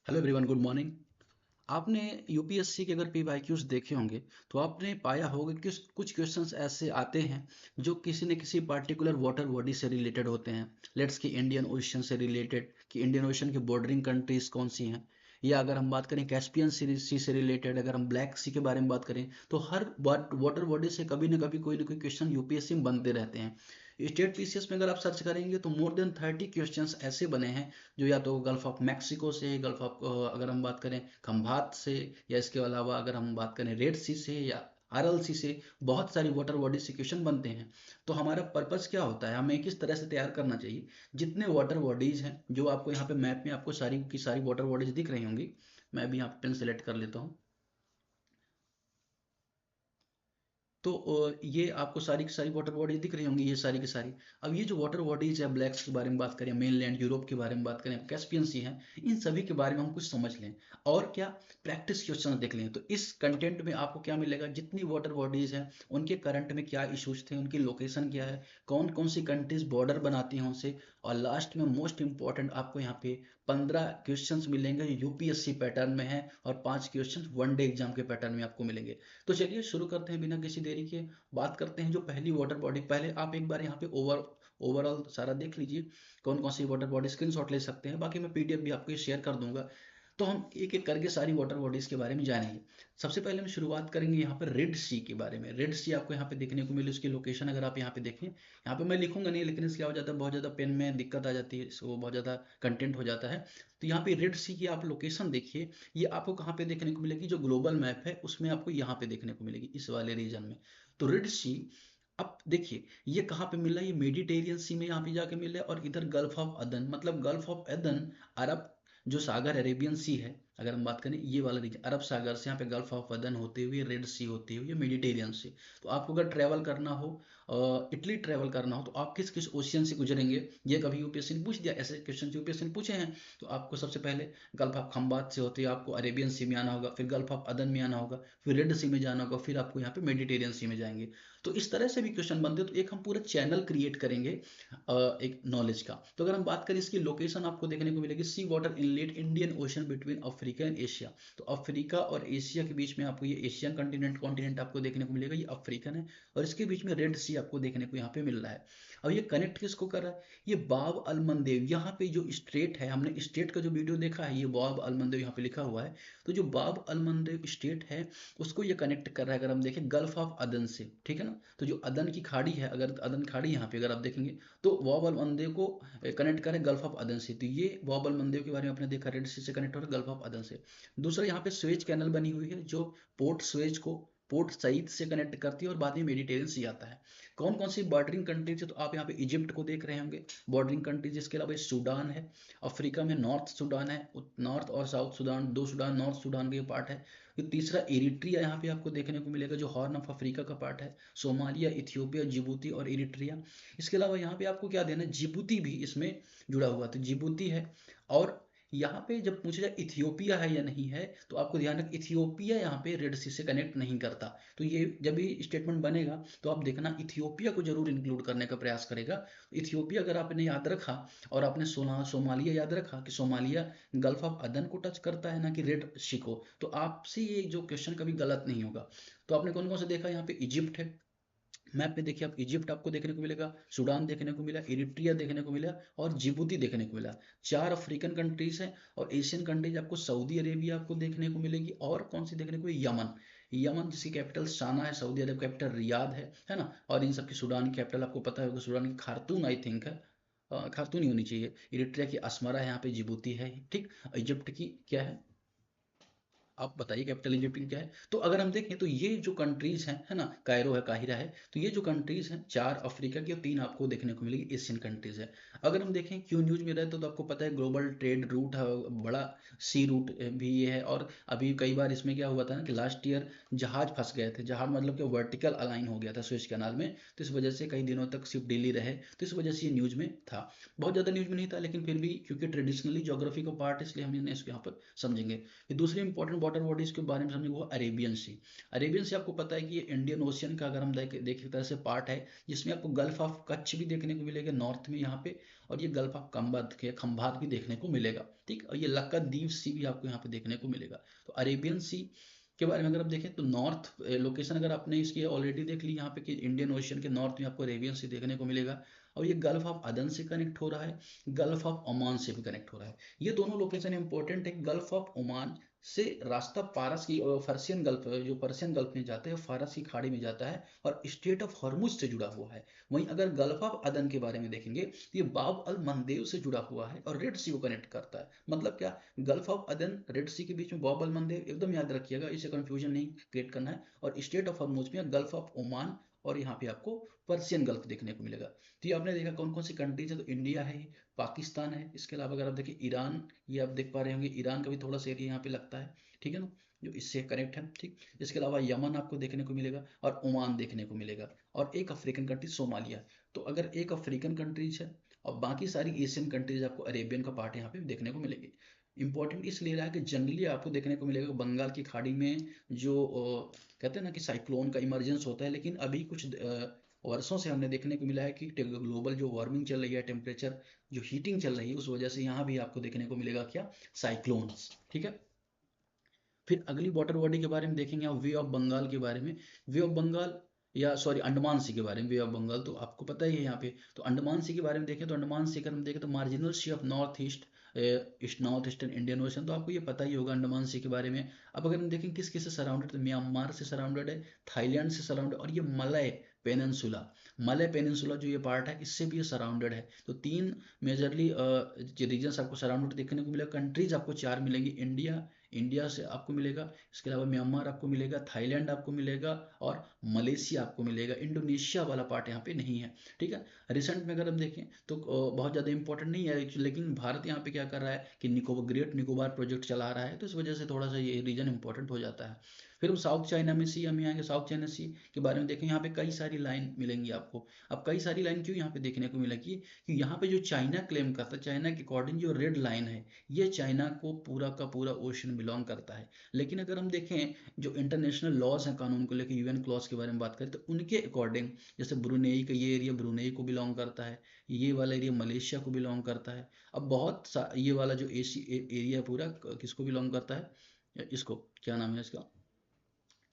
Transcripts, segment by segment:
Hello everyone, good morning. आपने UPSC के अगर पीवाईक्यूज देखे होंगे तो आपने पाया होगा कि कुछ क्वेश्चंस ऐसे आते हैं जो किसी न किसी पार्टिकुलर वाटर बॉडी से रिलेटेड होते हैं। लेट्स कि इंडियन ओशन से रिलेटेड, कि इंडियन ओशन की बॉर्डरिंग कंट्रीज कौन सी हैं, या अगर हम बात करें कैस्पियन सी से रिलेटेड, अगर हम ब्लैक सी के बारे में बात करें तो हर वाटर बॉडी से कभी ना कभी कोई ना कोई क्वेश्चन यूपीएससी में बनते रहते हैं। स्टेट पीसीएस में अगर आप सर्च करेंगे तो मोर देन 30 क्वेश्चंस ऐसे बने हैं जो या तो गल्फ ऑफ मैक्सिको से, गल्फ ऑफ अगर हम बात करें खंभात से, या इसके अलावा अगर हम बात करें रेड सी से या आरएलसी से, बहुत सारी वाटर बॉडी से क्वेश्चन बनते हैं। तो हमारा पर्पस क्या होता है, हमें किस तरह से तैयार करना चाहिए। जितने वाटर बॉडीज हैं जो आपको यहाँ पे मैप में आपको सारी की सारी वाटर बॉडीज दिख रही होंगी, मैं अभी यहाँ पे पेन सेलेक्ट कर लेता हूँ। तो ये आपको सारी की सारी वाटर बॉडीज दिख रही होंगी, ये सारी की सारी। अब ये जो वाटर बॉडीज है, ब्लैक्स के बारे में बात करें, मेनलैंड यूरोप के बारे में बात करें, कैस्पियन सी है, इन सभी के बारे में हम कुछ समझ लें और क्या प्रैक्टिस क्वेश्चन देख लें। तो इस कंटेंट में आपको क्या मिलेगा, जितनी वाटर बॉडीज हैं उनके करंट में क्या इशूज थे, उनकी लोकेशन क्या है, कौन कौन सी कंट्रीज बॉर्डर बनाती हैं उनसे, और लास्ट में मोस्ट इंपॉर्टेंट आपको यहाँ पे 15 क्वेश्चंस मिलेंगे जो यूपीएससी पैटर्न में है, और 5 क्वेश्चन वनडे एग्जाम के पैटर्न में आपको मिलेंगे। तो चलिए शुरू करते हैं बिना किसी देरी के। बात करते हैं जो पहली वाटर बॉडी, पहले आप एक बार यहाँ पे ओवरऑल सारा देख लीजिए कौन कौन सी वाटर बॉडी, स्क्रीनशॉट ले सकते हैं, बाकी मैं पीडीएफ भी आपको शेयर कर दूंगा। तो हम एक एक करके सारी वाटर बॉडीज के बारे में जानेंगे। सबसे पहले हम शुरुआत करेंगे यहाँ पर रेड सी के बारे में। रेड सी आपको यहाँ पे देखने को मिले, उसकी लोकेशन अगर आप यहाँ पे देखें, यहाँ पे मैं लिखूंगा नहीं, लेकिन इसलिए हो जाता है बहुत ज़्यादा पेन में दिक्कत आ जाती है, इसको बहुत ज़्यादा कंटेंट हो जाता है। तो यहाँ पे रेड सी की आप लोकेशन देखिए, ये आपको कहाँ पे देखने को मिलेगी, जो ग्लोबल मैप है उसमें आपको यहाँ पे देखने को मिलेगी, इस वाले रीजन में। तो रेड सी, अब देखिए ये कहाँ पे मिल रहा है, ये मेडिटेरियन सी में यहाँ पे जाके मिल रहा है, और इधर गल्फ ऑफ अदन, मतलब गल्फ ऑफ अदन अरब जो सागर अरेबियन सी है, अगर हम बात करें ये वाला रीजन अरब सागर से यहाँ पे गल्फ ऑफ अदन होते हुए रेड सी होते हुए मेडिटेरियन से। तो आपको अगर ट्रैवल करना हो, इटली ट्रैवल करना हो, तो आप किस किस ओशियन से गुजरेंगे, ये कभी यूपीएससी ने पूछ दिया, ऐसे क्वेश्चन यूपीएससी ने पूछे हैं। तो आपको सबसे पहले गल्फ ऑफ खंबात से होते हुए आपको अरेबियन सी में आना होगा, फिर गल्फ ऑफ अदन में आना होगा, फिर रेड सी में जाना होगा, फिर आपको यहाँ पे मेडिटेरियन सी में जाएंगे। तो इस तरह से भी क्वेश्चन बनते हैं। तो एक हम पूरा चैनल क्रिएट करेंगे एक नॉलेज का। तो अगर हम बात करें इसकी लोकेशन, आपको देखने को मिलेगी sea water inlet Indian Ocean between Africa and Asia. तो अफ्रीका और एशिया के बीच में आपको ये एशियन कॉन्टिनेंट कॉन्टिनेंट आपको देखने को मिलेगा, ये अफ्रीकन है, और इसके बीच में रेड सी आपको देखने को यहाँ पे मिल रहा है। अब ये कनेक्ट किसको कर रहा है, ये बाब अल मंदेब, यहाँ पे जो स्टेट है, हमने स्टेट का जो वीडियो देखा है, ये बाब अल मंदेब यहाँ पे लिखा हुआ है। तो जो बाब अल मंदेब स्टेट है उसको ये कनेक्ट कर रहा है, अगर हम देखें गल्फ ऑफ अदन से, ठीक है ना। तो जो अदन की खाड़ी है, अगर अदन खाड़ी यहाँ पे अगर आप देखेंगे, तो वाब अल मंदेब को कनेक्ट करें गल्फ ऑफ अदन से। तो ये वाब अल मंदेब के बारे में आपने देखा, रेड सी से कनेक्ट हो रहा है गल्फ ऑफ अदन से। दूसरा यहाँ पे स्वेज कैनल बनी हुई है, जो पोर्ट स्वेज को पोर्ट सईद से कनेक्ट करती है, और बाद में मेडिटेरियन सी आता है। कौन कौन सी बॉर्डरिंग कंट्रीज है, तो आप यहाँ पे इजिप्ट को देख रहे होंगे बॉर्डरिंग कंट्रीज, इसके अलावा सूडान है, अफ्रीका में नॉर्थ सूडान है, नॉर्थ और साउथ सूडान, दो सूडान नॉर्थ सूडान के पार्ट है। ये तीसरा इरिट्रिया यहाँ पे आपको देखने को मिलेगा, जो हॉर्न ऑफ अफ्रीका का पार्ट है, सोमालिया, इथियोपिया, जिबूती और इरिट्रिया। इसके अलावा यहाँ पे आपको क्या देना है, जिबूती भी इसमें जुड़ा हुआ, तो जिबूती है। और यहाँ पे जब पूछा जाए इथियोपिया है या नहीं है, तो आपको ध्यान रख, इथियोपिया यहाँ पे रेड सी से कनेक्ट नहीं करता। तो ये जब भी स्टेटमेंट बनेगा तो आप देखना इथियोपिया को जरूर इंक्लूड करने का प्रयास करेगा। इथियोपिया अगर आपने याद रखा, और आपने सोमालिया याद रखा कि सोमालिया गल्फ ऑफ अदन को टच करता है ना कि रेड सी को, तो आपसे ये जो क्वेश्चन कभी गलत नहीं होगा। तो आपने कौन कौन सा देखा, यहाँ पे इजिप्ट है, मैप में देखिए आप, इजिप्ट आपको देखने को मिलेगा, सूडान देखने को मिला, इरिट्रिया देखने को मिला, और जिबूती देखने को मिला। 4 अफ्रीकन कंट्रीज हैं, और एशियन कंट्रीज आपको सऊदी अरेबिया आपको देखने को मिलेगी, और कौन सी देखने को, यमन। यमन जिसकी कैपिटल साना है, सऊदी अरब कैपिटल रियाद है ना। और इन सब की सूडान की कैपिटल आपको पता होगा, सूडान की खार्तूम आई थिंक है, खार्तूम ही होनी चाहिए। इरिट्रिया की अस्मरा है, यहाँ पे जिबूती है, ठीक। इजिप्ट की क्या है, आप बताइए कैपिटल इजिप्ट की क्या है। तो अगर हम देखें तो ये जो कंट्रीज हैं, है ना, कायरो है, काहिरा है, तो ये जो कंट्रीज हैं 4 अफ्रीका की और 3 आपको देखने को मिलेगी एशियन कंट्रीज है। अगर हम देखें क्यों न्यूज में रहते तो आपको पता है ग्लोबल ट्रेड रूट है, बड़ा सी रूट भी ये है। और अभी कई बार इसमें क्या हुआ था ना कि लास्ट ईयर जहाज फंस गए थे, जहाज मतलब कि वर्टिकल अलाइन हो गया था सुएज कैनाल में, तो इस वजह से कई दिनों तक सिर्फ दिल्ली रहे, तो इस वजह से ये न्यूज में था। बहुत ज़्यादा न्यूज में नहीं था, लेकिन फिर भी क्योंकि ट्रेडिशनली ज्योग्राफी का पार्ट है, इसलिए हम इन्हें इसको यहाँ पर समझेंगे। ये दूसरी इंपॉर्टेंट वाटर बॉडीज के बारे में समझेंगे वो अरेबियन सी। अरेबियन सी आपको पता है कि ये इंडियन ओशियन का अगर हम देखें तरह से पार्ट है, जिसमें आपको गल्फ ऑफ कच्छ भी देखने को मिलेगा नॉर्थ में यहाँ पे, और ये गल्फ ऑफ खंभात भी देखने को मिलेगा, ठीक। और ये लक्षद्वीप सी भी आपको यहाँ पे देखने को मिलेगा। तो अरेबियन सी के बारे में अगर आप देखें तो नॉर्थ लोकेशन अगर आपने इसकी ऑलरेडी देख ली यहाँ पे कि इंडियन ओशियन के नॉर्थ में आपको अरेबियन सी देखने को मिलेगा, और ये गल्फ ऑफ अदन से कनेक्ट हो रहा है, गल्फ ऑफ ओमान से भी कनेक्ट हो रहा है। ये दोनों लोकेशन इंपॉर्टेंट है। गल्फ ऑफ ओमान से रास्ता पारस की पर्सियन गल्फ, जो पर्सियन गल्फ में जाता है फारस की खाड़ी में जाता है और स्टेट ऑफ हॉर्मुज से जुड़ा हुआ है। वहीं अगर गल्फ ऑफ अदन के बारे में देखेंगे तो ये बाब अल मंदेब से जुड़ा हुआ है और रेड सी को कनेक्ट करता है। मतलब क्या, गल्फ ऑफ अदन रेड सी के बीच में बाब अल मंदेब, एकदम याद रखिएगा, इसे कंफ्यूजन नहीं क्रिएट करना है। और स्टेट ऑफ हॉर्मुज में गल्फ ऑफ ओमान, और यहाँ पे आपको पर्सियन गल्फ देखने को मिलेगा। तो ये आपने देखा कौन कौन सी कंट्रीज है, तो इंडिया है, पाकिस्तान है, इसके अलावा अगर आप देखिए ईरान, ये आप देख पा रहे होंगे, ईरान का भी थोड़ा सा एरिया यहाँ पे लगता है, ठीक है ना, जो इससे कनेक्ट है, ठीक। इसके अलावा यमन आपको देखने को मिलेगा और ओमान देखने को मिलेगा, और एक अफ्रीकन कंट्री सोमालिया। तो अगर एक अफ्रीकन कंट्रीज है और बाकी सारी एशियन कंट्रीज आपको अरेबियन का पार्ट यहाँ पे देखने को मिलेगी। इंपॉर्टेंट इसलिए रहा है कि जनरली आपको देखने को मिलेगा बंगाल की खाड़ी में जो कहते हैं ना कि साइक्लोन का इमरजेंस होता है, लेकिन अभी कुछ वर्षों से हमने देखने को मिला है कि ग्लोबल जो वार्मिंग चल रही है, टेम्परेचर जो हीटिंग चल रही है, उस वजह से यहाँ भी आपको देखने को मिलेगा क्या, साइक्लोन्स, ठीक है। फिर अगली वाटर बॉडी के बारे में देखेंगे आप वे ऑफ बंगाल के बारे में। वे ऑफ बंगाल, या सॉरी अंडमान सी के बारे में, वे ऑफ बंगाल तो आपको पता ही है यहाँ पे। तो अंडमान सी के बारे में देखें तो अंडमान सी अगर हम देखें तो marginal sea of north east north eastern Indian Ocean, तो आपको ये पता ही होगा अंडमान सी के बारे में। अब अगर हम देखें किस किस से सराउंडेड, तो म्यांमार से सराउंडेड है, थाईलैंड से सराउंडेड, और ये मलय पेनिनसुला, मलय पेनिनसुला जो ये पार्ट है इससे भी ये सराउंडेड है। तो तीन मेजरली रीजन्स आपको सराउंडेड देखने को मिलेगा। कंट्रीज आपको चार मिलेंगी, इंडिया से आपको मिलेगा, इसके अलावा म्यांमार आपको मिलेगा, थाईलैंड आपको मिलेगा, और मलेशिया आपको मिलेगा। इंडोनेशिया वाला पार्ट यहाँ पे नहीं है, ठीक है। रिसेंट में अगर हम देखें तो बहुत ज़्यादा इंपॉर्टेंट नहीं है, लेकिन भारत यहाँ पे क्या कर रहा है कि ग्रेट निकोबार प्रोजेक्ट चला रहा है, तो इस वजह से थोड़ा सा ये रीजन इंपॉर्टेंट हो जाता है। फिर हम साउथ चाइना में सी, हम आएंगे साउथ चाइना सी के बारे में देखें। यहाँ पे कई सारी लाइन मिलेंगी आपको। अब कई सारी लाइन क्यों यहाँ पे देखने को मिलेगी कि यहाँ पे जो चाइना क्लेम करता है, चाइना के अकॉर्डिंग जो रेड लाइन है, ये चाइना को पूरा का पूरा ओशन बिलोंग करता है। लेकिन अगर हम देखें जो इंटरनेशनल लॉज हैं कानून को लेकर, यूएन क्लॉज के बारे में बात करें, तो उनके अकॉर्डिंग जैसे ब्रुनेई का ये एरिया ब्रुनेई को बिलोंग करता है, ये वाला एरिया मलेशिया को बिलोंग करता है। अब बहुत सा ये वाला जो एरिया पूरा किसको बिलोंग करता है, इसको क्या नाम है इसका,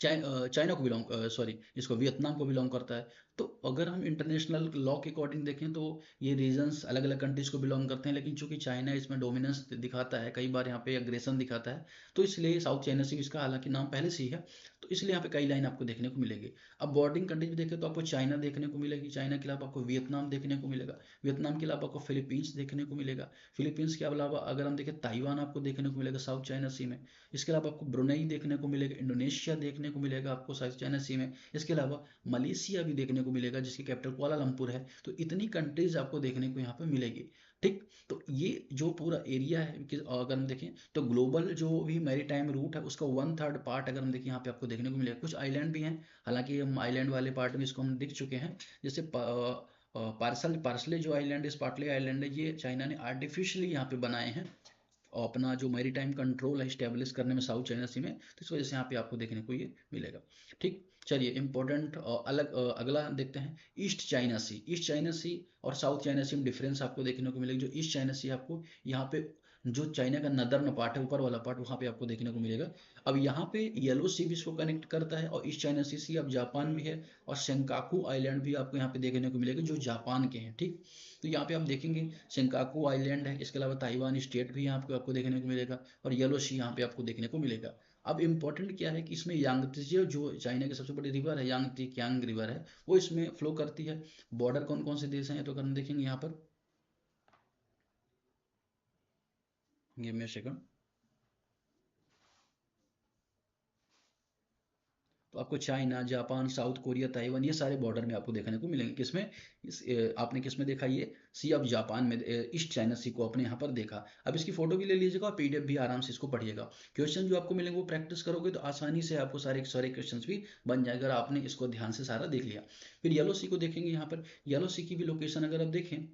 चाइना को बिलोंग, सॉरी इसको वियतनाम को बिलोंग करता है। तो अगर हम इंटरनेशनल लॉ के अकॉर्डिंग देखें तो ये रीजन्स अलग अलग कंट्रीज को बिलोंग करते हैं, लेकिन चूंकि चाइना इसमें डोमिनेंस दिखाता है, कई बार यहाँ पे अग्रेशन दिखाता है, तो इसलिए साउथ चाइना सी इसका हालांकि नाम पहले से ही है, तो इसलिए यहाँ पे कई लाइन आपको देखने को मिलेगी। अब बॉर्डिंग कंट्रीज देखें तो आपको चाइना देखने को मिलेगी, चाइना के अलावा आपको वियतनाम देखने को मिलेगा, वियतनाम के अलावा आपको फिलीपींस देखने को मिलेगा, फिलीपींस के अलावा अगर हम देखें ताइवान आपको देखने को मिलेगा साउथ चाइना सी में। इसके अलावा आपको ब्रुनेई देखने को मिलेगा, इंडोनेशिया देखने को मिलेगा आपको साउथ चाइना सी में। इसके अलावा मलेशिया भी देखने को मिलेगा जिसकी कैपिटल कुआलालंपुर है। तो इतनी कंट्रीज आपको देखने को यहाँ पे मिलेगी, ठीक। तो ये जो पूरा एरिया है अगर हम देखें तो ग्लोबल जो भी मैरीटाइम रूट है उसका 1/3 पार्ट अगर हम देखें यहाँ पे आपको देखने को मिलेगा। कुछ आइलैंड भी हैं, हालांकि हम आइलैंड वाले पार्ट में इसको हम दिख चुके हैं, जैसे पार्सले जो आइलैंड है, स्पार्टले आइलैंड है, ये चाइना ने आर्टिफिशियली यहाँ पे बनाए हैं और अपना जो मैरीटाइम कंट्रोल है स्टैब्लिश करने में साउथ चाइना सी में, तो इस वजह से यहाँ पे आपको देखने को ये मिलेगा, ठीक। चलिए इंपॉर्टेंट अगला देखते हैं ईस्ट चाइना सी। ईस्ट चाइना सी और साउथ चाइना सी में डिफरेंस आपको देखने को मिलेगा। जो ईस्ट चाइना सी आपको यहाँ पे जो चाइना का नदर्न पार्ट है, ऊपर वाला पार्ट, वहाँ पे आपको देखने को मिलेगा। अब यहाँ पे येलो सी भी इसको कनेक्ट करता है, और ईस्ट चाइना सी अब जापान भी है, और सेंकाकू आइलैंड भी आपको यहाँ पे देखने को मिलेगा जो जापान के हैं, ठीक। तो यहाँ पे आप देखेंगे सेंकाकू आइलैंड है, इसके अलावा ताइवान स्टेट भी यहाँ पे आपको देखने को मिलेगा, और येलो सी यहाँ पे आपको देखने को मिलेगा। अब इम्पोर्टेंट क्या है कि इसमें यांगत्जे जो चाइना की सबसे बड़ी रिवर है, यांगत्जे क्यांग रिवर है, वो इसमें फ्लो करती है। बॉर्डर कौन कौन से देश हैं तो अगर हम देखेंगे यहाँ पर, गिव मी अ सेकंड, तो आपको China, Japan, south Korea, Taiwan, ये सारे बॉर्डर में आपको देखने को मिलेंगे। किसमें, आपने किसमें देखा, ये सी ऑफ जापान में, ईस्ट चाइना सी को आपने यहाँ पर देखा। अब इसकी फोटो भी ले लीजिएगा और पीडीएफ भी आराम से इसको पढ़िएगा। क्वेश्चन जो आपको मिलेंगे वो प्रैक्टिस करोगे तो आसानी से आपको सारे सारे क्वेश्चन भी बन जाएगा अगर आपने इसको ध्यान से सारा देख लिया। फिर येलो सी को देखेंगे यहाँ पर। येलो सी की भी लोकेशन अगर आप देखें,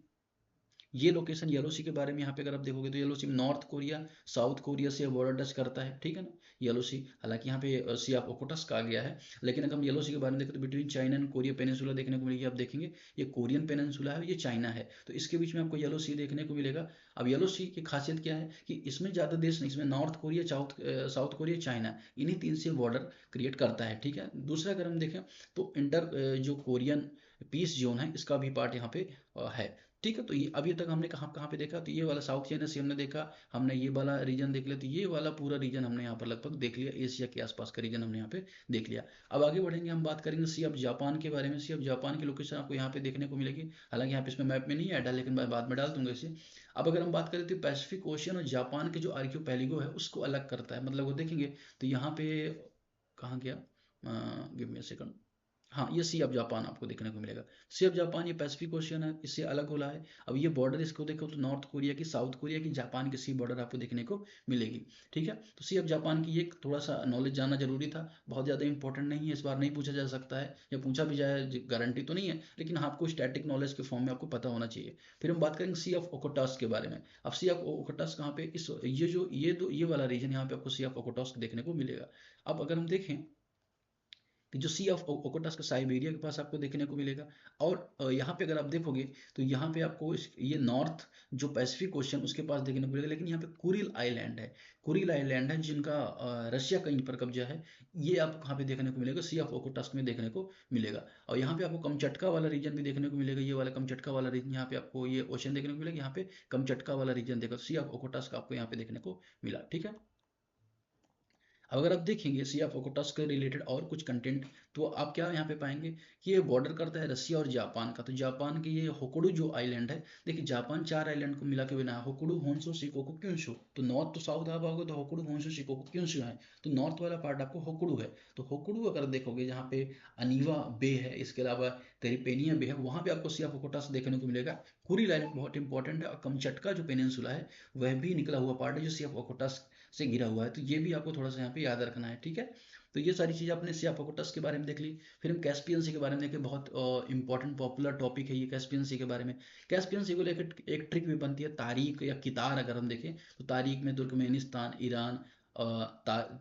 ये लोकेशन येलो सी के बारे में यहाँ पे अगर आप देखोगे तो येलो सी में नॉर्थ कोरिया साउथ कोरिया से बॉर्डर टच करता है, ठीक है ना, येलो सी। हालांकि यहाँ पे सी ऑफ ओकोटस्क आ गया है, लेकिन अगर हम येलो सी के बारे में देखें तो between China and Korea peninsula देखने को मिलेगी। आप देखेंगे ये कोरियन पेनिनसुला है, ये चाइना है, तो इसके बीच में आपको येलो सी देखने को मिलेगा। अब येलो सी की खासियत क्या है कि इसमें ज़्यादा देश नहीं, इसमें north Korea south Korea China, इन्हीं तीन से बॉर्डर क्रिएट करता है, ठीक है। दूसरा अगर हम देखें तो इंटर जो कोरियन पीस जोन है इसका भी पार्ट यहाँ पे है, ठीक है। तो ये अभी तक हमने कहाँ कहाँ पे देखा, तो ये वाला साउथ चाइना सी हमने देखा, हमने ये वाला रीजन देख लिया, तो ये वाला पूरा रीजन हमने यहाँ पर लगभग देख लिया, एशिया के आसपास का रीजन हमने यहाँ पे देख लिया। अब आगे बढ़ेंगे, हम बात करेंगे सी ऑफ जापान के बारे में। सी ऑफ जापान की लोकेशन आपको यहाँ पे देखने को मिलेगी, हालांकि यहाँ पे इसमें मैप में नहीं ऐड है, लेकिन मैं बाद में डाल दूंगा इसे। अब अगर हम बात करें तो पैसिफिक ओशियन और जापान के जो आर्कियोपेलिगो है उसको अलग करता है, मतलब वो देखेंगे तो यहाँ पे कहाँ गया, गिव मी अ सेकंड, हाँ ये सी ऑफ जापान आपको देखने को मिलेगा। सी ऑफ जापान ये पैसिफिक ओशियन है, इससे अलग हो रहा है। अब ये बॉर्डर इसको देखो तो नॉर्थ कोरिया की, साउथ कोरिया की, जापान की सी बॉर्डर आपको देखने को मिलेगी, ठीक है। तो सी ऑफ जापान की ये थोड़ा सा नॉलेज जानना जरूरी था, बहुत ज़्यादा इंपॉर्टेंट नहीं है, इस बार नहीं पूछा जा सकता है, या पूछा भी जाए गारंटी तो नहीं है, लेकिन हाँ आपको स्टैटिक नॉलेज के फॉर्म में आपको पता होना चाहिए। फिर हम बात करेंगे सी ऑफ ओकोटस्क के बारे में। अब सी ऑफ ओकोटस्क कहाँ पे, इस ये वाला रीजन यहाँ पे आपको सी ऑफ ओकोटस्क देखने को मिलेगा। अब अगर हम देखें कि जो सी ऑफ ओकोटस्क साइबेरिया के पास आपको देखने को मिलेगा, और यहाँ पे अगर आप देखोगे तो यहाँ पे आपको ये नॉर्थ जो पैसिफिक ओशन उसके पास देखने को मिलेगा, लेकिन यहाँ पे कुरिल आइलैंड है, कुरिल आइलैंड है जिनका रशिया का इन पर कब्जा है, ये आपको कहाँ पे देखने को मिलेगा, सी ऑफ ओकोटस्क में देखने को मिलेगा। और यहाँ पे आपको कमचटका वाला रीजन भी देखने को मिलेगा, ये वाला कमचटका वाला रीजन, यहाँ पे आपको ये ओशन देखने को मिलेगा, यहाँ पे कमचटका वाला रीजन देखा, सी ऑफ ओकोटस्क आपको यहाँ पे देखने को मिला, ठीक है। अब अगर आप देखेंगे सी ऑफ ओकोटस्क के रिलेटेड और कुछ कंटेंट, तो आप क्या यहाँ पे पाएंगे कि ये बॉर्डर करता है रसिया और जापान का। तो जापान की ये होकुडू जो आइलैंड है, देखिए जापान 4 आइलैंड को मिला के बना है, होकुडू, होन्शु, शिकोकू, क्यूशू। तो नॉर्थ तो साउथ आप आओगे तो होकुडू, होन्शु, शिकोकू, क्यूशू है, तो नॉर्थ वाला पार्ट आपको होकुडू है। तो होकुडू अगर देखोगे जहाँ पे अनीवा बे है, इसके अलावा तेरिपेनिया बे है, वहाँ पे आपको सी ऑफ ओकोटस्क देखने को मिलेगा। कुरिल आइलैंड बहुत इंपॉर्टेंट है, और कमचटका जो पेनिनसुला है वह भी निकला हुआ पार्ट है जो सी ऑफ ओकोटस्क से घिरा हुआ है, तो ये भी आपको थोड़ा सा यहाँ पे याद रखना है, ठीक है। तो ये सारी चीज़ आपने सी ऑफ ओकोटस्क के बारे में देख ली। फिर हम कैस्पियन सी के बारे में देखें, बहुत इंपॉर्टेंट पॉपुलर टॉपिक है ये कैस्पियन सी के बारे में। कैस्पियन सी को लेकर एक ट्रिक भी बनती है, तारीख या कितार अगर हम देखें तो तारीख में तुर्कमेनिस्तान, ईरान,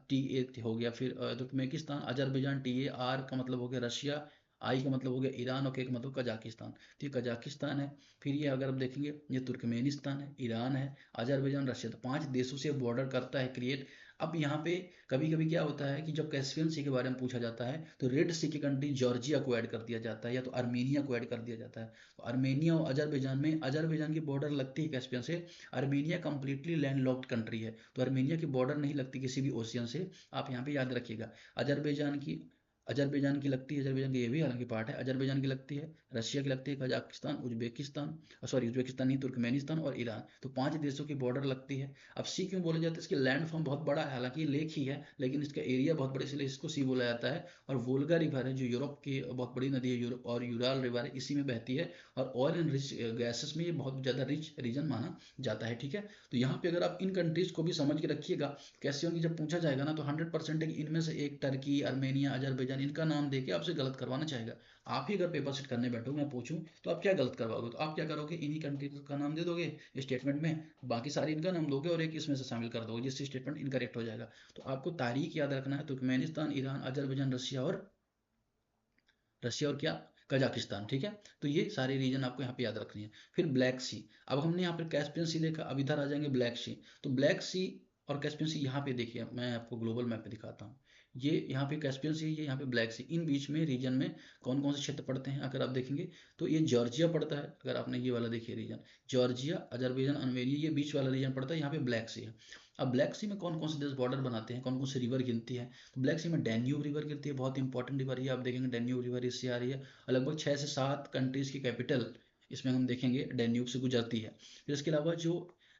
टी ए हो गया, फिर Turkmenistan, Azerbaijan, T A, R का मतलब हो गया रशिया, आई का मतलब हो गया ईरान, और के का मतलब कजाकिस्तान, तो ये कजाकिस्तान है। फिर ये अगर आप देखेंगे ये तुर्कमेनिस्तान है, ईरान है, अजरबैजान, रशिया, तो 5 देशों से बॉर्डर करता है क्रिएट। अब यहाँ पे कभी कभी क्या होता है कि जब कैस्पियन सी के बारे में पूछा जाता है तो रेड सी की कंट्री जॉर्जिया को ऐड कर दिया जाता है, या तो आर्मेनिया को ऐड कर दिया जाता है। तो आर्मेनिया और अजरबैजान में, अजरबैजान की बॉर्डर लगती है कैस्पियन से, आर्मेनिया कंप्लीटली लैंडलॉक्ड कंट्री है, तो आर्मेनिया की बॉर्डर नहीं लगती किसी भी ओशियन से, आप यहाँ पे याद रखिएगा। अजरबैजान की लगती है, अजरबैजान की ये भी हालांकि पार्ट है, अजरबैजान की लगती है, रशिया की लगती है, कजाकिस्तान, उज्बेकिस्तान, सॉरी उज्बेकिस्तान नहीं, तुर्कमेनिस्तान और ईरान, तो 5 देशों की बॉर्डर लगती है। अब सी क्यों बोला जाता है, इसकी लैंड फॉर्म बहुत बड़ा है, हालांकि ये लेक ही है, लेकिन इसका एरिया बहुत बड़ा, इसलिए इसको सी बोला जाता है। और वोल्गा रिवर है जो यूरोप की बहुत बड़ी नदी है, यूरोप, और यूराल रिवर है, इसी में बहती है, और ऑयल एंड रिच गैसेस में ये बहुत ज़्यादा रिच रीजन माना जाता है, ठीक है। तो यहाँ पे अगर आप इन कंट्रीज को भी समझ के रखिएगा, कैसे होंगी जब पूछा जाएगा ना, तो 100% इनमें से एक टर्की, आर्मेनिया, अजरबैजान, इनका नाम देके आपसे गलत करवाना चाहेगा। आप ही अगर पेपर सेट करने बैठो, मैं पूछूं तो आप क्या गलत करवाओगे, तो आप क्या करोगे, इन्हीं कंट्रीज का नाम दे दोगे स्टेटमेंट में, बाकी सारी इनका नाम दोगे और एक इसमें से शामिल कर दोगे जिससे स्टेटमेंट इनकरेक्ट हो जाएगा। तो आपको तारीख याद रखना है, तुर्कमेनिस्तान, ईरान, अजरबैजान, रशिया और क्या, कजाकिस्तान, ठीक है। तो ये सारे रीजन आपको यहाँ पे याद रखनी है। फिर ब्लैक सी, अब हमने यहाँ पे कैस्पियन सी देखा, अब इधर आ जाएंगे ब्लैक सी। तो ब्लैक सी और कैस्पियन सी यहाँ पे देखिए, मैं आपको ग्लोबल मैप पे दिखाता हूँ, ये यहाँ पे कैस्पियन सी, ये यहाँ पे ब्लैक सी, इन बीच में रीजन में कौन कौन से क्षेत्र पड़ते हैं अगर आप देखेंगे तो ये जॉर्जिया पड़ता है, अगर आपने ये वाला देखिए रीजन, जॉर्जिया, अजरबैजान, अर्मेनिया, ये बीच वाला रीजन पड़ता है, यहाँ पे ब्लैक सी है। अब ब्लैक सी में कौन कौन से देश बॉर्डर बनाते हैं, कौन कौन से रिवर गिनती है, तो ब्लैक सी में डैन्यूब रिवर गिरती है, बहुत इंपॉर्टेंट रिवर है, आप देखेंगे डैन्यूब रिवर इससे आ रही है, लगभग 6 से 7 कंट्रीज की कैपिटल इसमें हम देखेंगे डैन्यूब से गुजरती है। फिर इसके अलावा जो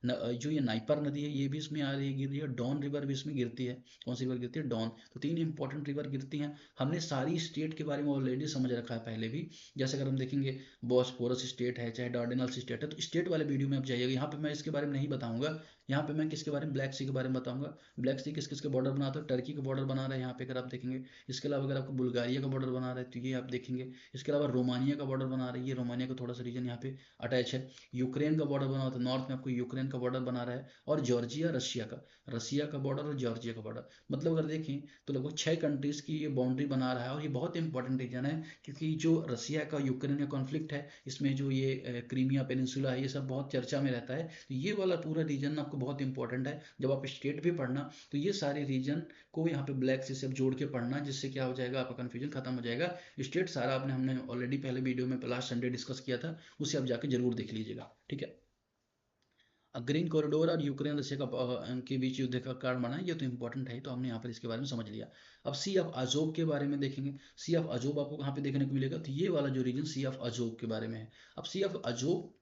जो ये नाइपर नदी है ये भी इसमें आ रही है, गिर रही है। डॉन रिवर भी इसमें गिरती है। कौन सी रिवर गिरती है? डॉन। तो 3 इंपॉर्टेंट रिवर गिरती हैं। हमने सारी स्टेट के बारे में ऑलरेडी समझ रखा है पहले भी। जैसे अगर हम देखेंगे बॉस्फोरस स्टेट है, चाहे डार्डेनल्स स्टेट है, तो स्टेट वाले वीडियो में आप जाइएगा। यहाँ पे मैं इसके बारे में नहीं बताऊंगा। यहाँ पे मैं किसके बारे में, ब्लैक सी के बारे में बताऊंगा। ब्लैक सी किस किस के बॉर्डर बनाता है? टर्की का बॉर्डर बना रहा है यहाँ पे, अगर आप देखेंगे। इसके अलावा अगर आपको बुल्गारिया का बॉर्डर बना रहा है तो ये आप देखेंगे। इसके अलावा रोमानिया का बॉर्डर बना रहा है, ये रोमानिया का थोड़ा सा रीजन यहाँ पे अटैच है। यूक्रेन का बॉर्डर बना होता है, नॉर्थ में आपको यूक्रेन का बॉर्डर बना रहा है। और जॉर्जिया रशिया का बॉर्डर और जॉर्जिया का बॉर्डर, मतलब अगर देखें तो लगभग 6 कंट्रीज की ये बाउंड्री बना रहा है। और ये बहुत इंपॉर्टेंट रीजन है, क्योंकि जो रशिया का यूक्रेन का कॉन्फ्लिक्ट है, इसमें जो ये क्रीमिया पेनिनसुला है, ये सब बहुत चर्चा में रहता है। तो ये वाला पूरा रीजन आपको बहुत इंपॉर्टेंट है। जब आप स्टेट भी पढ़ना तो ये सारे रीजन को यहाँ पे ब्लैक से सब जोड़ के पढ़ना, जिससे क्या हो जाएगा, आपका कंफ्यूजन खत्म हो जाएगा। स्टेट सारा हमने ऑलरेडी पहले वीडियो में लास्ट संडे डिस्कस किया था, उसे आप जाके जरूर देख लीजिएगा, ठीक है। ग्रीन कॉरिडोर और यूक्रेन रशिया का के बीच युद्ध का कारण बना है, ये तो इंपॉर्टेंट है, तो हमने यहाँ पर इसके बारे में समझ लिया। अब सी ऑफ अजोब के बारे में देखेंगे। सी ऑफ अजोब आपको कहाँ पे देखने को मिलेगा? तो ये वाला जो रीजन सी ऑफ अजोब के बारे में है। अब सी ऑफ अजोब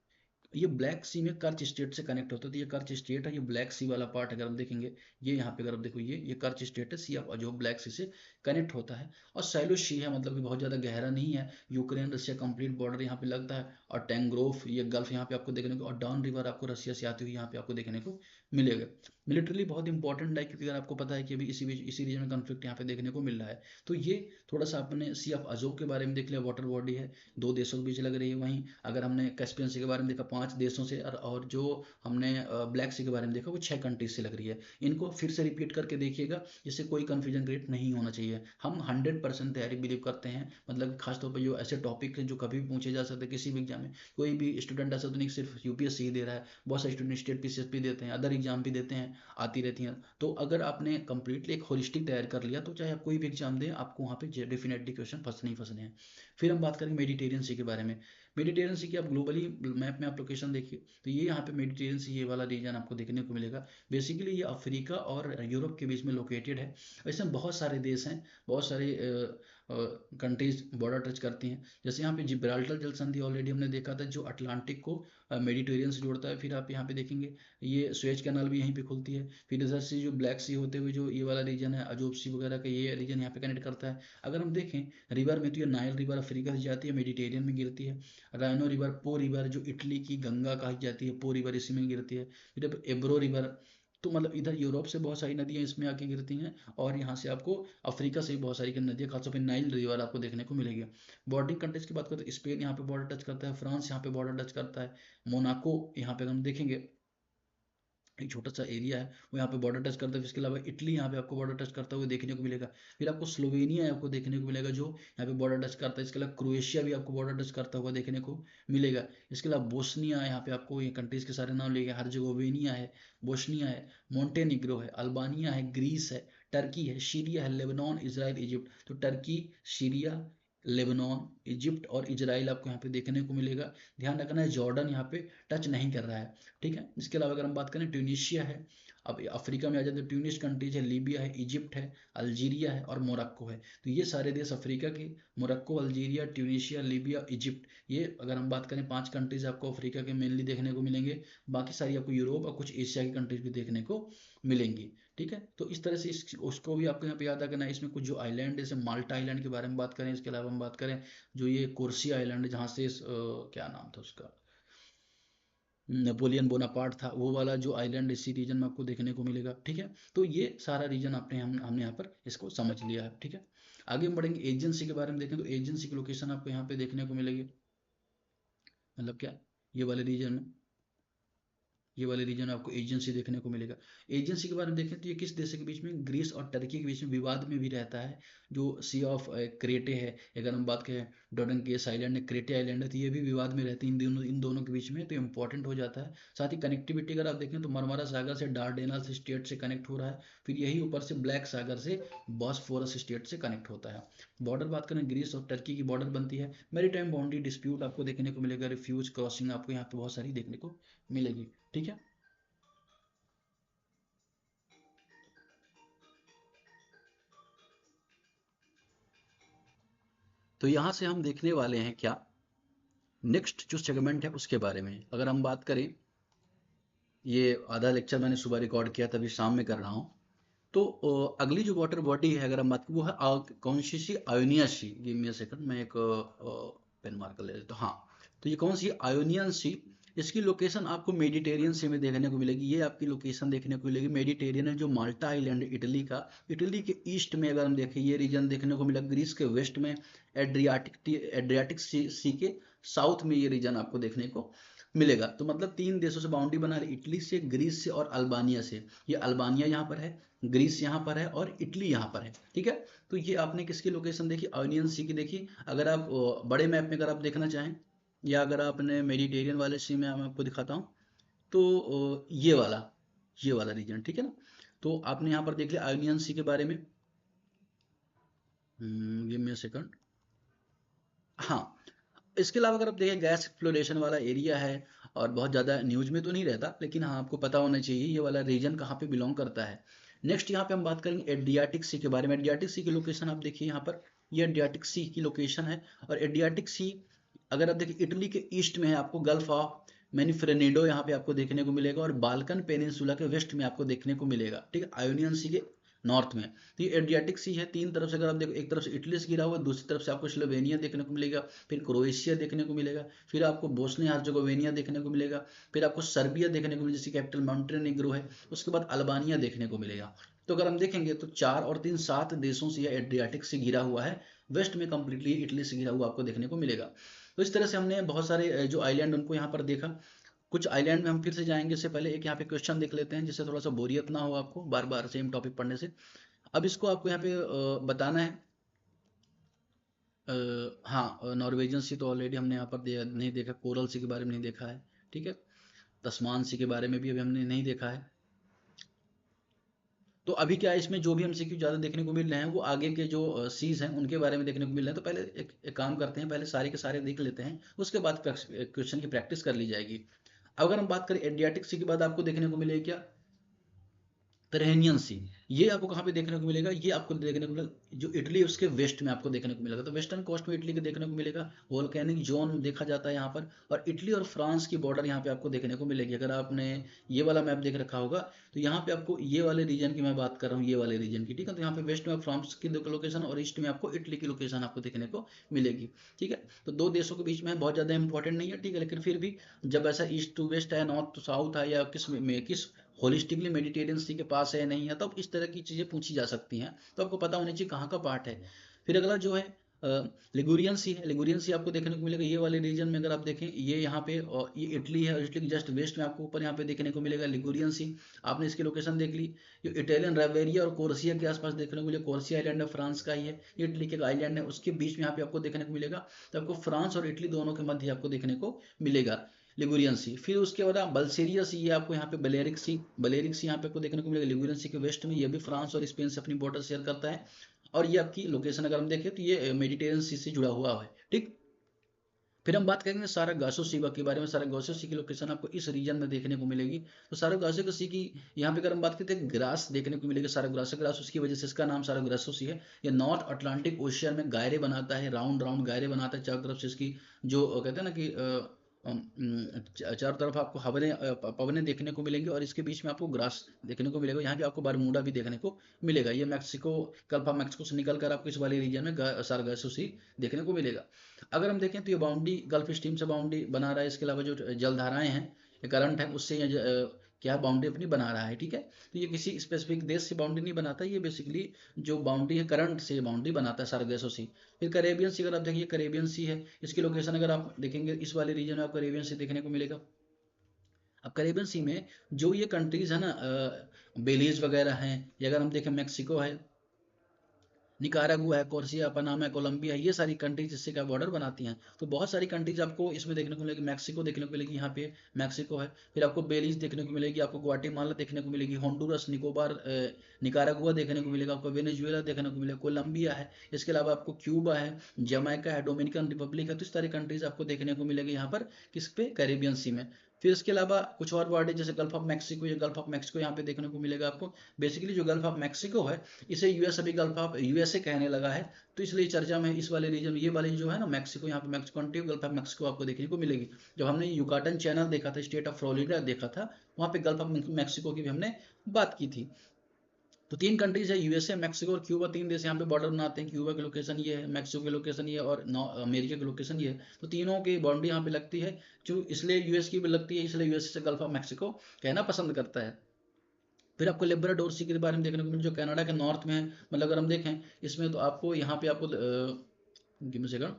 ये ब्लैक सी में कर्च स्टेट से कनेक्ट होता है। तो ये कर्च स्टेट है, ये ब्लैक सी वाला पार्ट अगर हम देखेंगे, ये यहाँ पे अगर आप देखो, ये कर्च स्टेट है, सी ऑफ अजोब ब्लैक सी से कनेक्ट होता है। और सैलो सी है, मतलब कि बहुत ज़्यादा गहरा नहीं है। यूक्रेन रशिया कंप्लीट बॉर्डर यहाँ पे लगता है। और टैंग्रोफ ये गल्फ यहाँ पे आपको देखने को, और डॉन रिवर आपको रशिया से आती हुई यहाँ पे आपको देखने को मिलेगा। मिलिट्रली बहुत इंपॉर्टेंट है, क्योंकि अगर आपको पता है कि अभी इसी रीजन में कॉन्फ्लिक्ट यहाँ पे देखने को मिल रहा है। तो ये थोड़ा सा आपने सी ऑफ अजोब के बारे में देख लिया। वाटर बॉडी है, 2 देशों के बीच लग रही है। वहीं अगर हमने कैस्पियन सी के बारे में देखा, 5 देशों से, और जो हमने ब्लैक सी के बारे में देखा वो 6 कंट्रीज से लग रही है। इनको फिर से रिपीट करके देखिएगा, जिससे कोई कंफ्यूजन क्रिएट नहीं होना चाहिए। हम 100% तैयारी बिलीव करते हैं, मतलब खासतौर पर जो ऐसे टॉपिक है जो कभी भी पूछे जा सकते हैं किसी भी एग्जाम में। कोई भी स्टूडेंट ऐसा तो नहीं सिर्फ यूपीएससी ही दे रहा है, बहुत सारे स्टूडेंट स्टेट पीसीएस भी देते हैं, अदर एग्जाम भी देते हैं, आती रहती हैं। तो अगर आपने कंप्लीटली एक होलिस्टिक तैयार कर लिया, तो चाहे आप कोई भी एग्जाम दें, आपको वहाँ पे डेफिनेटली क्वेश्चन फंसने ही फंसने हैं। फिर हम बात करेंगे मेडिटेरियन सी के बारे में। मेडिटेरियन सी की आप ग्लोबली मैप में आप लोकेशन देखिए, तो ये यहाँ पे मेडिटेरियन सी ये वाला रीजन आपको देखने को मिलेगा। बेसिकली ये अफ्रीका और यूरोप के बीच में लोकेटेड है। वैसे बहुत सारे देश हैं, बहुत सारे कंट्रीज बॉर्डर टच करती हैं। जैसे यहाँ पे जिब्राल्टर जल संधि ऑलरेडी हमने देखा था, जो अटलांटिक को मेडिटेरियन से जोड़ता है। फिर आप यहाँ पे देखेंगे ये स्वेज कैनाल भी यहीं पे खुलती है। फिर इधर से जो ब्लैक सी होते हुए जो ये वाला रीजन है, अजोब सी वगैरह का ये रीजन यहाँ पे कनेक्ट करता है। अगर हम देखें रिवर में, तो ये नाइल रिवर अफ्रीका से जाती है, मेडिटेरियन में गिरती है। राइनो रिवर, पो रिवर जो इटली की गंगा कही जाती है, पो रिवर इसी में गिरती है। फिर एब्रो रिवर, तो मतलब इधर यूरोप से बहुत सारी नदियां इसमें आके गिरती हैं। और यहाँ से आपको अफ्रीका से भी बहुत सारी नदियां, खासतौर पर नाइल रिवर आपको देखने को मिलेगी। बॉर्डरिंग कंट्रीज की बात करें तो स्पेन यहाँ पे बॉर्डर टच करता है, फ्रांस यहाँ पे बॉर्डर टच करता है, मोनाको यहाँ पे हम देखेंगे एक छोटा सा एरिया है, वो यहाँ पे बॉर्डर टच करता है। इसके अलावा इटली यहाँ पे आपको बॉर्डर टच करता हुआ देखने को मिलेगा। फिर आपको स्लोवेनिया आपको देखने को मिलेगा, जो यहाँ पे बॉर्डर टच करता है। इसके अलावा क्रोएशिया भी आपको बॉर्डर टच करता हुआ देखने को मिलेगा। इसके अलावा बोस्निया, यहाँ पे आपको ये कंट्रीज के सारे नाम लिखे, हर्जेगोविना है, बोस्निया है, मोन्टेनिग्रो है, अल्बानिया है, ग्रीस है, टर्की है, सीरिया है, लेबनान, इजराइल, इजिप्ट। तो टर्की, सीरिया, लेबनान, इजिप्ट और इजराइल आपको यहाँ पे देखने को मिलेगा। ध्यान रखना है जॉर्डन यहाँ पे टच नहीं कर रहा है, ठीक है। इसके अलावा अगर हम बात करें, ट्यूनिशिया है। अब अफ्रीका में आ जाते हैं, ट्यूनिश कंट्रीज है, लीबिया है, इजिप्ट है, अल्जीरिया है और मोरक्को है। तो ये सारे देश अफ्रीका के, Morocco, Algeria, Tunisia, Libya, Egypt, ये अगर हम बात करें 5 कंट्रीज आपको अफ्रीका के मेनली देखने को मिलेंगे। बाकी सारी आपको यूरोप और कुछ एशिया की कंट्रीज भी देखने को मिलेंगी, ठीक है। तो इस तरह से उसको भी आपको यहाँ पे याद रखना है। इसमें कुछ जो आइलैंड, जैसे माल्टा आइलैंड के बारे में बात करें, इसके अलावा हम बात करें जो ये कोर्सिया आइलैंड है, जहाँ से क्या नाम था उसका, नेपोलियन बोनापार्ट था, वो वाला जो आइलैंड इसी रीजन में आपको देखने को मिलेगा, ठीक है। तो ये सारा रीजन हमने यहाँ पर इसको समझ लिया है, ठीक है। आगे हम बढ़ेंगे, एजेंसी के बारे में देखें तो एजेंसी की लोकेशन आपको यहाँ पे देखने को मिलेगी, मतलब क्या, ये वाले रीजन में, ये वाले रीजन आपको एजेंसी देखने को मिलेगा। एजेंसी के बारे में देखें तो ये किस देश के बीच में, ग्रीस और टर्की के बीच में विवाद में भी रहता है। जो सी ऑफ क्रेटे है, अगर हम बात करें डोडन केस आइलैंड है, क्रेटे आइलैंड है, तो ये भी विवाद में रहती है इन दोनों के बीच में, तो इंपॉर्टेंट हो जाता है। साथ ही कनेक्टिविटी अगर आप देखें तो मरमरा सागर से डार्डेनल्स स्टेट से कनेक्ट हो रहा है। फिर यही ऊपर से ब्लैक सागर से बॉस्फोरस स्टेट से कनेक्ट होता है। बॉर्डर बात करें, ग्रीस और टर्की की बॉर्डर बनती है। मैरीटाइम बाउंड्री डिस्प्यूट आपको देखने को मिलेगा, रिफ्यूज क्रॉसिंग आपको यहाँ पे बहुत सारी देखने को मिलेगी, ठीक है। तो यहाँ से हम देखने वाले हैं क्या, नेक्स्ट जो सेगमेंट है उसके बारे में। अगर हम बात करें ये आधा लेक्चर मैंने सुबह रिकॉर्ड किया था, अभी शाम में कर रहा हूँ। तो अगली जो वाटर बॉडी है अगर हम बात करें वो है कौन सी sea, Ionian sea. Give me a second, मैं एक पेन मार्कर ले लेता हूँ। हाँ, तो ये कौन सी, आयोनियन सी। इसकी लोकेशन आपको मेडिटेरियन सी में देखने को मिलेगी। ये आपकी लोकेशन देखने को मिलेगी मेडिटेरियन है, जो माल्टा आइलैंड इटली का, इटली के ईस्ट में अगर हम देखें ये रीजन देखने को मिलेगा। ग्रीस के वेस्ट में, एड्रियाटिक सी के साउथ में ये रीजन आपको देखने को मिलेगा। तो मतलब 3 देशों से बाउंड्री बना रही, इटली से, ग्रीस से और अल्बानिया से। ये अल्बानिया यहाँ पर है, ग्रीस यहाँ पर है और इटली यहाँ पर है, ठीक है। तो ये आपने किसकी लोकेशन देखी, आयोनियन सी की देखी। अगर आप बड़े मैप में अगर आप देखना चाहें, या अगर आपने मेडिटेरियन वाले सी में मैं आपको दिखाता हूँ, तो ये वाला रीजन, ठीक है ना। तो आपने यहाँ पर देख लिया आयोनियन सी के बारे में। Give me a second. हाँ, इसके अलावा अगर आप देखें, गैस एक्सप्लोरेशन वाला एरिया है और बहुत ज़्यादा न्यूज में तो नहीं रहता, लेकिन हाँ आपको पता होना चाहिए ये वाला रीजन कहाँ पे बिलोंग करता है। नेक्स्ट यहाँ पे हम बात करेंगे एड्रियाटिक सी के बारे में। एड्रियाटिक सी की लोकेशन आप देखिए यहाँ पर, ये एड्रियाटिक सी की लोकेशन है। और एड्रियाटिक सी अगर आप देखिए इटली के ईस्ट में है, आपको गल्फ ऑफ मैनिफ्रेनेडो यहाँ पे आपको देखने को मिलेगा, और बाल्कन पेनिनसुला के वेस्ट में आपको देखने को मिलेगा, ठीक है, आयोनियन सी के नॉर्थ में। तो ये एड्रियाटिक सी है, तीन तरफ से अगर आप देखो, एक तरफ से इटली से घिरा हुआ है, दूसरी तरफ से आपको स्लोवेनिया देखने को मिलेगा, फिर क्रोएशिया देखने को मिलेगा, फिर आपको बोस्निया हर्जेगोविना देखने को मिलेगा, फिर आपको सर्बिया देखने को मिलेगा जिसकी कैपिटल मॉन्टेनेग्रो है, उसके बाद अल्बानिया देखने को मिलेगा। तो अगर हम देखेंगे तो 4 और 3 7 देशों से यह एड्रियाटिक से घिरा हुआ है, वेस्ट में कंप्लीटली इटली से घिरा हुआ आपको देखने को मिलेगा। तो इस तरह से हमने बहुत सारे जो आइलैंड उनको यहाँ पर देखा। कुछ आइलैंड में हम फिर से जाएंगे, इससे पहले एक यहाँ पे क्वेश्चन देख लेते हैं, जिससे थोड़ा सा बोरियत ना हो आपको बार बार सेम टॉपिक पढ़ने से। अब इसको आपको यहाँ पे बताना है। हाँ, नॉर्वेजियन सी तो ऑलरेडी हमने यहाँ पर नहीं देखा, कोरल सी के बारे में नहीं देखा है, ठीक है। तस्मान सी के बारे में भी अभी हमने नहीं देखा है। तो अभी क्या है, इसमें जो भी हम सीक्यू ज़्यादा देखने को मिल रहे हैं वो आगे के जो सीज हैं उनके बारे में देखने को मिल रहे हैं। तो पहले एक काम करते हैं, पहले सारे के सारे देख लेते हैं, उसके बाद क्वेश्चन की प्रैक्टिस कर ली जाएगी। अगर हम बात करें एड्रियाटिक सी के बाद आपको देखने को मिलेगा क्या, तरहेनियन सी। ये आपको कहाँ पे देखने को मिलेगा, ये आपको देखने को मिलेगा जो इटली है उसके वेस्ट में आपको देखने को मिलेगा। तो वेस्टर्न कोस्ट में इटली के देखने को मिलेगा, वोल्केनिक जोन देखा जाता है यहाँ पर, और इटली और फ्रांस की बॉर्डर यहाँ पे आपको देखने को मिलेगी। अगर आपने ये वाला मैप देख रखा होगा तो यहाँ पे आपको ये वाले रीजन की मैं बात कर रहा हूँ, ये वाले रीजन की, ठीक है। तो यहाँ पे वेस्ट में फ्रांस की लोकेशन और ईस्ट में आपको इटली की लोकेशन आपको देखने को मिलेगी, ठीक है। तो दो देशों के बीच में बहुत ज़्यादा इंपॉर्टेंट नहीं है, ठीक है, लेकिन फिर भी जब ऐसा ईस्ट टू वेस्ट है, नॉर्थ टू साउथ है, या किस होलिस्टिकली मेडिटेरियन सी के पास है नहीं है, तब इस तरह की चीज़ें पूछी जा सकती हैं। तो आपको पता होनी चाहिए कहाँ का पार्ट है। फिर अगला जो है लिगुरियन सी है। लिगुरियन सी आपको देखने को मिलेगा ये वाले रीजन में। अगर आप देखें ये यहाँ पे, और ये इटली है, और इटली के जस्ट वेस्ट में आपको ऊपर यहाँ पे देखने को मिलेगा लिगुरियन सी। आपने इसकी लोकेशन देख ली। ये इटालियन रावेरिया और कोर्सिया के आसपास देखने को मिलेगा। कोर्सिया आइलैंड है, फ्रांस का ही है, ये इटली के आइलैंड है, उसके बीच में यहाँ पे आपको देखने को मिलेगा। तो आपको फ्रांस और इटली दोनों के मध्य आपको देखने को मिलेगा लिगुरियन सी। फिर उसके बाद बल्सेरिया सी, ये आपको यहाँ पे बलेरिक सी यहाँ पे आपको देखने को मिलेगा लिगुरियन सी के वेस्ट में। ये भी फ्रांस और स्पेन से अपनी बॉर्डर शेयर करता है, और ये आपकी लोकेशन अगर हम देखें तो ये मेडिटेरियन सी से जुड़ा हुआ है, ठीक। फिर हम बात करेंगे सारागासो सी के बारे में। सारागासो सी की लोकेशन आपको इस रीजन में देखने को मिलेगी। तो सारागासो सी की यहाँ पे अगर हम बात करते हैं, ग्रास देखने को मिलेगा, सारागासो ग्रास, उसकी वजह से इसका नाम सारागासो सी है। ये नॉर्थ अटलांटिक ओशियन में गायरे बनाता है, राउंड राउंड गायरे बनाता है चारों तरफ से। इसकी जो कहते हैं ना कि चारों तरफ आपको पवने देखने को मिलेंगे, और इसके बीच में आपको ग्रास देखने को मिलेगा। यहाँ पे आपको बरमूडा भी देखने को मिलेगा। ये मैक्सिको, गल्फ ऑफ मैक्सिको से निकल कर आपको इस वाले रीजन में सारगासो सी देखने को मिलेगा। अगर हम देखें तो ये बाउंड्री गल्फ स्ट्रीम से बाउंड्री बना रहा है। इसके अलावा जो जलधाराएं हैं, करंट है, उससे ये क्या बाउंड्री अपनी बना रहा है, ठीक है। तो ये किसी स्पेसिफिक देश से बाउंड्री नहीं बनाता, ये बेसिकली जो बाउंड्री है करंट से बाउंड्री बनाता है सारगासो सी। फिर करेबियन सी, अगर आप देखिए करेबियन सी है, इसकी लोकेशन अगर आप देखेंगे इस वाले रीजन में आपको करेबियन सी देखने को मिलेगा। अब करेबियन सी में जो ये कंट्रीज है ना, बेलीज वगैरह हैं, या अगर हम देखें मैक्सिको है, निकारागुआ है, कोर्सिया, पनामा, कोलंबिया, ये सारी कंट्रीज इससे का बॉर्डर बनाती हैं। तो बहुत सारी कंट्रीज आपको इसमें देखने को मिलेगी। मैक्सिको देखने को मिलेगी, यहाँ पे मैक्सिको है। फिर आपको बेलीज देखने को मिलेगी, आपको ग्वाटेमाला देखने को मिलेगी, होंडुरस, निकोबार, निकारागुआ देखने को मिलेगा, आपको वेनेजुएला देखने को मिलेगा, कोलंबिया है। इसके अलावा आपको क्यूबा है, जमैका है, डोमिनिकन रिपब्लिक है। तो इस तरह कंट्रीज आपको देखने को मिलेगी यहाँ पर, किस पे, कैरेबियन सी में। फिर इसके अलावा कुछ और वर्ड है जैसे गल्फ ऑफ मैक्सिको या गल्फ ऑफ मैक्सिको यहाँ पे देखने को मिलेगा आपको। बेसिकली जो गल्फ ऑफ मैक्सिको है इसे यूएस अभी गल्फ ऑफ यूएसए कहने लगा है, तो इसलिए चर्चा में इस वाले रीजन, ये वाली जो है ना मैक्सिको, यहाँ पे Mexico country gulf of Mexico आपको देखने को मिलेगी। जब हमने युकाटन चैनल देखा था, स्टेट ऑफ फ्लोरिडा देखा था, वहाँ पे गल्फ ऑफ मैक्सिको की भी हमने बात की थी। तो 3 कंट्रीज है, यूएसए, मैक्सिको और क्यूबा, 3 देश यहाँ पे बॉर्डर बनाते हैं। क्यूबा की लोकेशन ये है, मैक्सिको की लोकेशन ये और अमेरिका की लोकेशन ये है, तो तीनों की बाउंड्री यहाँ पे लगती है, जो इसलिए यूएस की भी लगती है, इसलिए यूएस से गल्फ ऑफ मैक्सिको कहना पसंद करता है। फिर आपको लेब्राडोर सी के बारे में देखने को मिले, जो कनाडा के नॉर्थ में है। मतलब अगर हम देखें इसमें, तो आपको यहाँ पे आपको गिव मी सेकंड,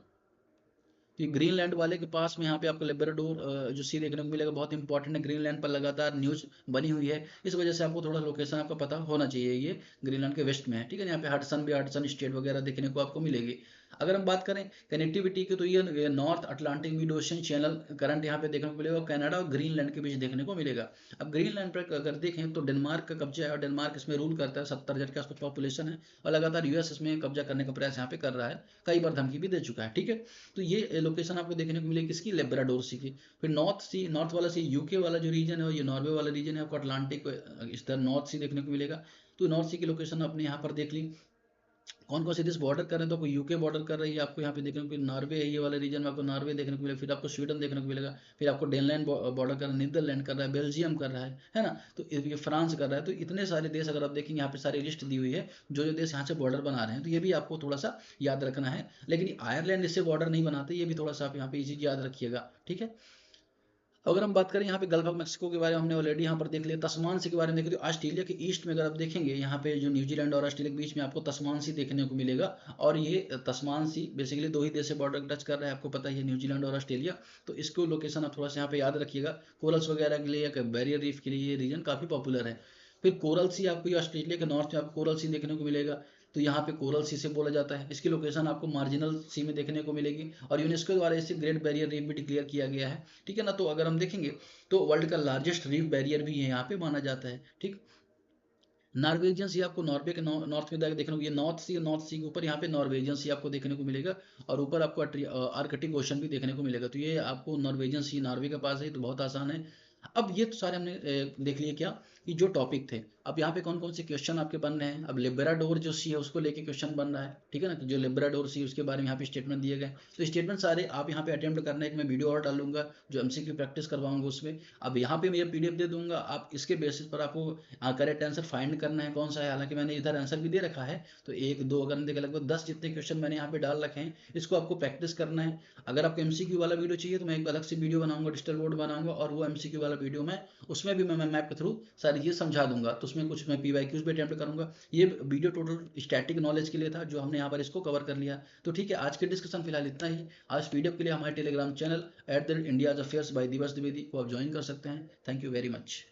कि ग्रीनलैंड वाले के पास में यहाँ पे आपको लेब्राडोर जो सी देखने को मिलेगा, बहुत इंपॉर्टेंट है। ग्रीनलैंड पर लगातार न्यूज बनी हुई है, इस वजह से आपको थोड़ा लोकेशन आपका पता होना चाहिए। ये ग्रीनलैंड के वेस्ट में है, ठीक है। यहाँ पे हडसन भी, हडसन स्टेट वगैरह देखने को आपको मिलेगी। अगर हम बात करें कनेक्टिविटी की, तो ये north Atlantic mid ocean channel current यहाँ पे देखने को मिलेगा, कनाडा और ग्रीनलैंड के बीच देखने को मिलेगा। अब ग्रीनलैंड पर अगर देखें तो डेनमार्क का कब्जा है, और डेनमार्क इसमें रूल करता है, 70,000 के आसपास पॉपुलेशन है, और लगातार यूएस इसमें कब्जा करने का प्रयास यहाँ पे कर रहा है, कई बार धमकी भी दे चुका है, ठीक है। तो ये लोकेशन आपको देखने को मिलेगी किसकी, लेब्राडोर सी की। फिर नॉर्थ सी, नॉर्थ वाला सी यूके वाला जो रीजन है, ये नॉर्वे वाला रीजन है, आपको अटलांटिक इस तरह नॉर्थ सी देखने को मिलेगा। तो नॉर्थ सी की लोकेशन आपने यहाँ पर देख ली। कौन कौन से देश बॉर्डर कर रहे हैं, तो आपको यूके बॉर्डर कर रही है, आपको यहाँ पे देखने को नॉर्वे है, ये वाले रीजन में आपको नॉर्वे देखने को मिलेगा। फिर आपको स्वीडन देखने को मिलेगा, फिर आपको डेनलैंड बॉर्डर कर रहा है, नीदरलैंड कर रहा है, बेल्जियम कर रहा है ना, तो ये फ्रांस कर रहा है। तो इतने सारे देश अगर आप देखेंगे, यहाँ पे सारी लिस्ट दी हुई है जो जो देश यहाँ से बॉर्डर बना रहे हैं, तो ये भी आपको थोड़ा सा याद रखना है। लेकिन आयरलैंड इससे बॉर्डर नहीं बनाते, ये भी थोड़ा सा आप यहाँ पे ये चीज याद रखिएगा, ठीक है। अगर हम बात करें यहाँ पे गल्फ ऑफ मैक्सिको के बारे में, हमने ऑलरेडी यहाँ पर देख लिया। तस्मान सी के बारे में देखें तो ऑस्ट्रेलिया के ईस्ट में अगर आप देखेंगे, यहाँ पे जो न्यूजीलैंड और ऑस्ट्रेलिया के बीच में आपको तस्मान सी देखने को मिलेगा। और ये तस्मान सी बेसिकली 2 ही देश से बॉर्डर टच कर रहा है, आपको पता ही है, न्यूजीलैंड और ऑस्ट्रेलिया। तो इसको लोकेशन आप थोड़ा सा यहाँ पे याद रखिएगा। कोरल्स वगैरह के लिए या बैरियर रीफ के लिए ये रीजन काफी पॉपुलर है। फिर कोरल सी आपको ये ऑस्ट्रेलिया के नॉर्थ में आपको कोरल सी देखने को मिलेगा, तो यहाँ पे कोरल सी से बोला जाता है। इसकी लोकेशन आपको मार्जिनल सी में देखने को मिलेगी, और यूनेस्को द्वारा इसे ग्रेट बैरियर रीफ भी डिक्लेयर किया गया है, ठीक है ना। तो अगर हम देखेंगे तो वर्ल्ड का लार्जेस्ट रीफ बैरियर भी यहाँ पे माना जाता है, ठीक। नॉर्वेजियन सी आपको नॉर्वे के नॉर्थ में देखने को, ये नॉर्थ सी के ऊपर यहाँ पे नॉर्वेजियन सी आपको देखने को मिलेगा, और ऊपर आपको आर्कटिक ओशन भी देखने को मिलेगा। तो ये आपको नॉर्वेजियन सी नॉर्वे के पास है, तो बहुत आसान है। अब ये तो सारे हमने देख लिए क्या, कि जो टॉपिक थे। अब यहाँ पे कौन कौन से क्वेश्चन आपके बन रहे हैं। अब लेब्राडोर जो सी है उसको लेके क्वेश्चन बन रहा है, ठीक है ना, कि जो लेब्राडोर सी उसके बारे में यहाँ पे स्टेटमेंट दिए गए। तो स्टेटमेंट सारे आप यहाँ पे अटेम्प्ट करना है, एक मैं वीडियो और डालूंगा जो एमसीक्यू प्रैक्टिस करवाऊंगा उसमें। अब यहाँ पे मैं ये पीडीएफ दे दूंगा, आप इसके बेसिस पर आपको करेक्ट आंसर फाइंड करना है कौन सा है। हालांकि मैंने इधर आंसर भी दे रखा है, तो 1 2 अगर देखे लगभग 10 जितने क्वेश्चन मैंने यहाँ पे डाल रखे हैं, इसको आपको प्रैक्टिस करना है। अगर आपको एमसीक्यू वाला वीडियो चाहिए तो मैं एक अलग से वीडियो बनाऊंगा, डिजिटल बोर्ड बनाऊंगा, और वो एमसीक्यू वाला वीडियो में उसमें भी मैं मैप के थ्रू सारी चीज़ समझा दूंगा। तो उसमें कुछ मैं पीवाईक्यूज भी अटेम्प्ट करूंगा। ये वीडियो टोटल स्टैटिक नॉलेज के लिए था, जो हमने यहाँ पर इसको कवर कर लिया। तो ठीक है, आज के डिस्कशन फिलहाल इतना ही। आज पीडीएफ के लिए हमारे Telegram channel @india's affairs by दिवस द्विवेदी को आप ज्वाइन कर सकते हैं। Thank you very much.